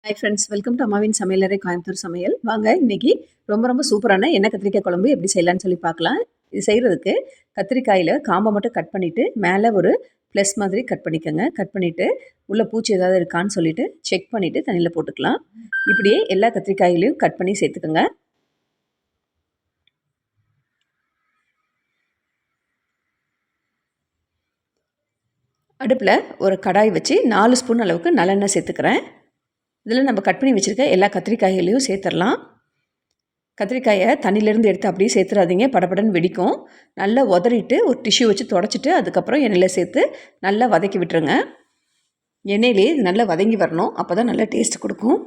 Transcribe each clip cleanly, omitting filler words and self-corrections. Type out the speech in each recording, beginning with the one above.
Hi friends, welcome to அம்மாவின் சமையலறை கோயம்புத்தூர் சமையல். வாங்க இன்னைக்கு ரொம்ப சூப்பரான எண்ணெய் கத்திரிக்காய் குழம்பு எப்படி செய்யலாம்னு சொல்லி பார்க்கலாம். இது செய்கிறதுக்கு கத்திரிக்காயில் காம்பை மட்டும் கட் பண்ணிவிட்டு மேலே ஒரு ப்ளஸ் மாதிரி கட் பண்ணிக்கோங்க. கட் பண்ணிவிட்டு உள்ளே பூச்சி ஏதாவது இருக்கான்னு சொல்லிவிட்டு செக் பண்ணிவிட்டு தண்ணியில் போட்டுக்கலாம். இப்படியே எல்லா கத்திரிக்காயிலையும் கட் பண்ணி சேர்த்துக்கோங்க. அடுப்பில் ஒரு கடாய் வச்சு 4 ஸ்பூன் அளவுக்கு நல்லெண்ணெய் சேர்த்துக்கிறேன். இதில் நம்ம கட் பண்ணி வச்சுருக்க எல்லா கத்திரிக்காய்களையும் சேர்த்துடலாம். கத்திரிக்காயை தண்ணியிலேருந்து எடுத்து அப்படியே சேர்த்துறாதீங்க, படபடன்னு வெடிக்கும். நல்லா உதறிட்டு ஒரு டிஷ்யூ வச்சு தொடச்சிட்டு அதுக்கப்புறம் எண்ணெயில் சேர்த்து நல்லா வதக்கி விட்டுருங்க. எண்ணெயிலே இது நல்லா வதங்கி வரணும், அப்போ தான் நல்லா டேஸ்ட் கொடுக்கும்.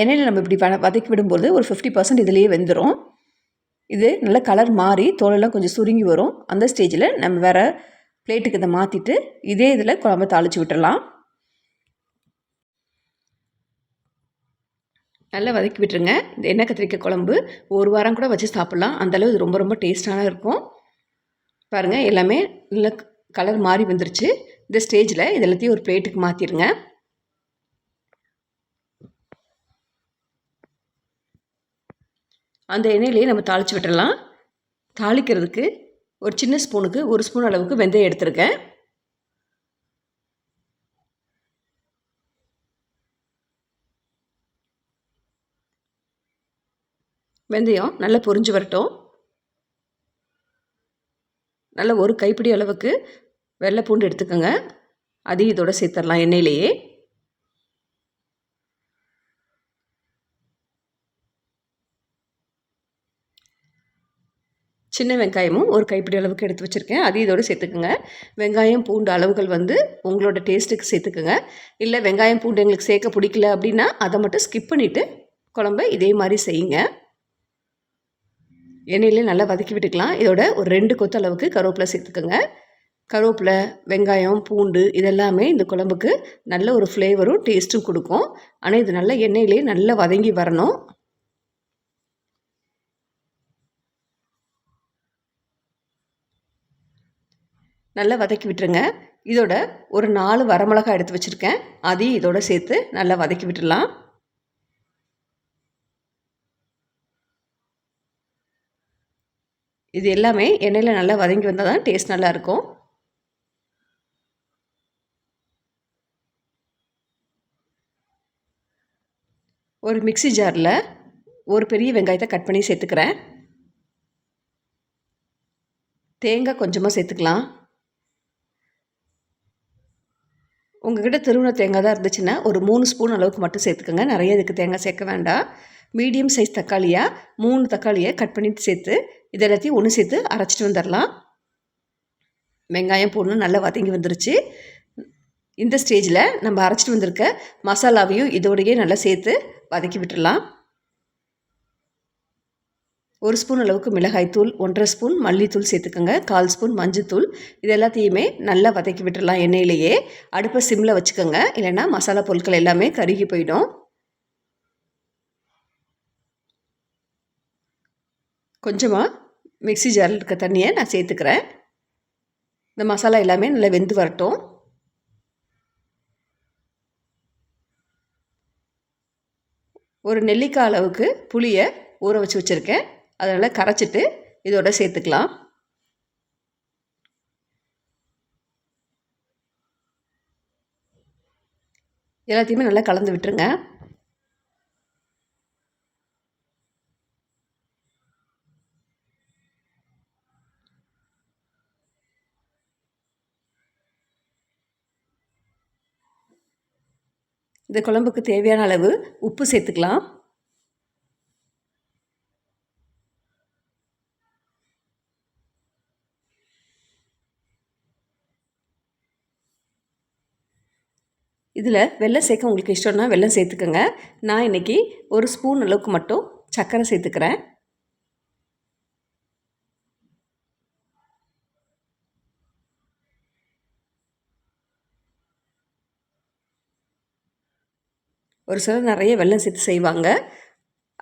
எண்ணெயில் நம்ம இப்படி வதக்கி விடும்போது ஒரு 50% இதுலேயே வெந்துடும். இது நல்லா கலர் மாறி தோலெல்லாம் கொஞ்சம் சுருங்கி வரும். அந்த ஸ்டேஜில் நம்ம வேறு பிளேட்டுக்கு இதை மாற்றிட்டு இதே இதில் குழம்பு தாளித்து விட்டுடலாம். நல்லா வதக்கி விட்டுருங்க. இந்த எண்ணெய் கத்திரிக்காய் குழம்பு ஒரு வாரம் கூட வச்சு சாப்பிட்லாம், அந்தளவு இது ரொம்ப டேஸ்ட்டான இருக்கும். பாருங்கள், எல்லாமே நல்ல கலர் மாறி வந்துருச்சு. இந்த ஸ்டேஜில் இது எல்லாத்தையும் ஒரு பிளேட்டுக்கு மாற்றிடுங்க. அந்த எண்ணெயிலேயே நம்ம தாளித்து விட்டுடலாம். தாளிக்கிறதுக்கு ஒரு சின்ன ஸ்பூனுக்கு 1 ஸ்பூன் அளவுக்கு வெந்தயம் எடுத்துருக்கேன். வெந்தயம் நல்லா பொரிஞ்சு வரட்டும். நல்லா ஒரு கைப்பிடி அளவுக்கு வெள்ளை பூண்டு எடுத்துக்கோங்க. அதையும் இதோட சேர்த்துடலாம் எண்ணெயிலேயே. சின்ன வெங்காயமும் ஒரு கைப்பிடி அளவுக்கு எடுத்து வச்சுருக்கேன், அதையும் இதோடு சேர்த்துக்குங்க. வெங்காயம் பூண்டு அளவுகள் உங்களோட டேஸ்ட்டுக்கு சேர்த்துக்குங்க. இல்லை வெங்காயம் பூண்டு எங்களுக்கு சேர்க்க பிடிக்கல அப்படின்னா அதை மட்டும் ஸ்கிப் பண்ணிவிட்டு குழம்ப இதே மாதிரி செய்யுங்க. எண்ணெயிலே நல்லா வதக்கி விட்டுக்கலாம். இதோட ஒரு 2 கொத்து அளவுக்கு கருவேப்பிலை சேர்த்துக்கோங்க. கருவேப்பிலை, வெங்காயம், பூண்டு இதெல்லாமே இந்த குழம்புக்கு நல்ல ஒரு ஃப்ளேவரும் டேஸ்ட்டும் கொடுக்கும். ஆனால் இது நல்லா எண்ணெயிலே நல்லா வதங்கி வரணும். நல்லா வதக்கி விட்டுருங்க. இதோட ஒரு 4 வரமிளகாய் எடுத்து வச்சுருக்கேன், அதையும் இதோட சேர்த்து நல்லா வதக்கி விட்டுடலாம். இது எல்லாமே எண்ணெயில் நல்லா வதங்கி வந்தால் தான் டேஸ்ட் நல்லாயிருக்கும். ஒரு மிக்ஸி ஜாரில் ஒரு பெரிய வெங்காயத்தை கட் பண்ணி சேர்த்துக்கிறேன். தேங்காய் கொஞ்சமாக சேர்த்துக்கலாம். உங்கள்கிட்ட திருவண்ண தேங்காய் தான் இருந்துச்சுன்னா ஒரு 3 ஸ்பூன் அளவுக்கு மட்டும் சேர்த்துக்கோங்க. நிறைய இதுக்கு தேங்காய் சேர்க்க வேண்டாம். மீடியம் சைஸ் தக்காளியாக 3 தக்காளியை கட் பண்ணிட்டு சேர்த்து இது எல்லாத்தையும் ஒன்று சேர்த்து அரைச்சிட்டு வந்துடலாம். வெங்காயம் பூண்டு நல்லா வதங்கி வந்துருச்சு. இந்த ஸ்டேஜில் நம்ம அரைச்சிட்டு வந்திருக்க மசாலாவையும் இதோடையே நல்லா சேர்த்து வதக்கி விட்டுடலாம். 1 ஸ்பூன் அளவுக்கு மிளகாய்த்தூள், 1.5 ஸ்பூன் மல்லித்தூள் சேர்த்துக்கோங்க, 1/4 ஸ்பூன் மஞ்சத்தூள். இது எல்லாத்தையுமே நல்லா வதக்கி விட்டுடலாம் எண்ணெயிலேயே. அடுப்பை சிம்மில் வச்சுக்கோங்க, இல்லைன்னா மசாலா பொருட்கள் எல்லாமே கருகி போயிடும். கொஞ்சமாக மிக்ஸி ஜாரில் இருக்க தண்ணியை நான் சேர்த்துக்கிறேன். இந்த மசாலா எல்லாமே நல்லா வெந்து வரட்டும். ஒரு நெல்லிக்காய் அளவுக்கு புளியை ஊற வச்சு வச்சுருக்கேன், அதனால் கரைச்சிட்டு இதோட சேர்த்துக்கலாம். எல்லாத்தையுமே நல்லா கலந்து விட்டுருங்க. இந்த குழம்புக்கு தேவையான அளவு உப்பு சேர்த்துக்கலாம். இதில் வெல்லம் சேர்க்க உங்களுக்கு இஷ்டம்னா வெல்லம் சேர்த்துக்கோங்க. நான் இன்றைக்கி 1 ஸ்பூன் அளவுக்கு மட்டும் சர்க்கரை சேர்த்துக்கிறேன். ஒரு சிலர் நிறைய வெல்லம் சேர்த்து செய்வாங்க,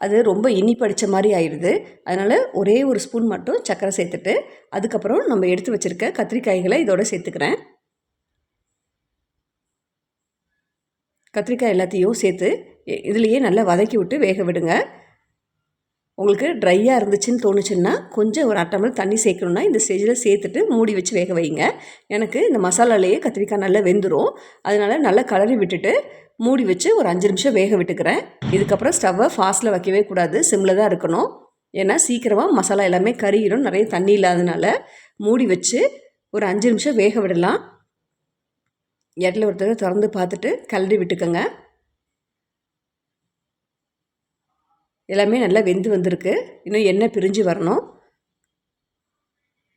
அது ரொம்ப இனிப்பு அடித்த மாதிரி ஆயிடுது. அதனால் ஒரே 1 ஸ்பூன் மட்டும் சர்க்கரை சேர்த்துட்டு அதுக்கப்புறம் நம்ம எடுத்து வச்சுருக்க கத்திரிக்காய்களை இதோட சேர்த்துக்கிறேன். கத்திரிக்காய் எல்லாத்தையும் சேர்த்து இதுலேயே நல்லா வதக்கி விட்டு வேக விடுங்க. உங்களுக்கு ட்ரையாக இருந்துச்சுன்னு தோணுச்சுன்னா கொஞ்சம் ஒரு 1/2 டம்ளர் தண்ணி சேர்க்கணுன்னா இந்த ஸ்டேஜில் சேர்த்துட்டு மூடி வச்சு வேக வைங்க. எனக்கு இந்த மசாலாலேயே கத்திரிக்காய் நல்லா வெந்துடும். அதனால் நல்லா கலரி விட்டுட்டு மூடி வச்சு ஒரு 5 நிமிஷம் வேக விட்டுக்கிறேன். இதுக்கப்புறம் ஸ்டவ்வை ஃபாஸ்ட்டில் வைக்கவே கூடாது, சிம்மில் தான் இருக்கணும். ஏன்னா சீக்கிரமாக மசாலா எல்லாமே கறியிடும், நிறைய தண்ணி இல்லாதனால. மூடி வச்சு ஒரு 5 நிமிஷம் வேக விடலாம். இடத்துல ஒரு தடவை திறந்து பார்த்துட்டு கலரி விட்டுக்கோங்க. எல்லாமே நல்லா வெந்து வந்திருக்கு. இன்னும் எண்ணெய் பிரிஞ்சு வரணும்.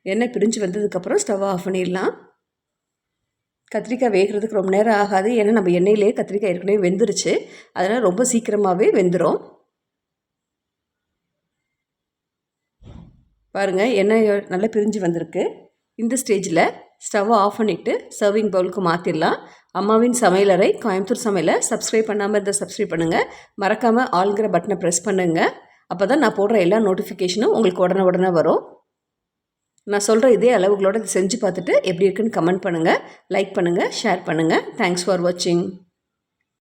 எண்ணெய் பிரிஞ்சு வந்ததுக்கப்புறம் ஸ்டவ்வை ஆஃப் பண்ணிடலாம். கத்திரிக்காய் வேகிறதுக்கு ரொம்ப நேரம் ஆகாது, ஏன்னா நம்ம எண்ணெயிலே கத்திரிக்காய் ஏற்கனவே வெந்துருச்சு. அதனால் ரொம்ப சீக்கிரமாகவே வெந்துடும். பாருங்கள், எண்ணெய் நல்லா பிரிஞ்சு வந்திருக்கு. இந்த ஸ்டேஜில் ஸ்டவ்வை ஆஃப் பண்ணிவிட்டு சர்விங் பவுலுக்கு மாற்றிடலாம். அம்மாவின் சமையலறை கோயம்புத்தூர் சமையலை சப்ஸ்கிரைப் பண்ணாமல் இருந்தால் சப்ஸ்கிரைப் பண்ணுங்கள். மறக்காமல் ஆல்ங்கிற பட்டனை ப்ரெஸ் பண்ணுங்கள். அப்போ தான் நான் போடுற எல்லா நோட்டிஃபிகேஷனும் உங்களுக்கு உடனே வரும். நான் சொல்கிற இதே அளவுகளோடு செஞ்சு பார்த்துட்டு எப்படி இருக்குன்னு கமெண்ட் பண்ணுங்கள், லைக் பண்ணுங்கள், ஷேர் பண்ணுங்கள். தேங்க்ஸ் ஃபார் வாட்சிங்.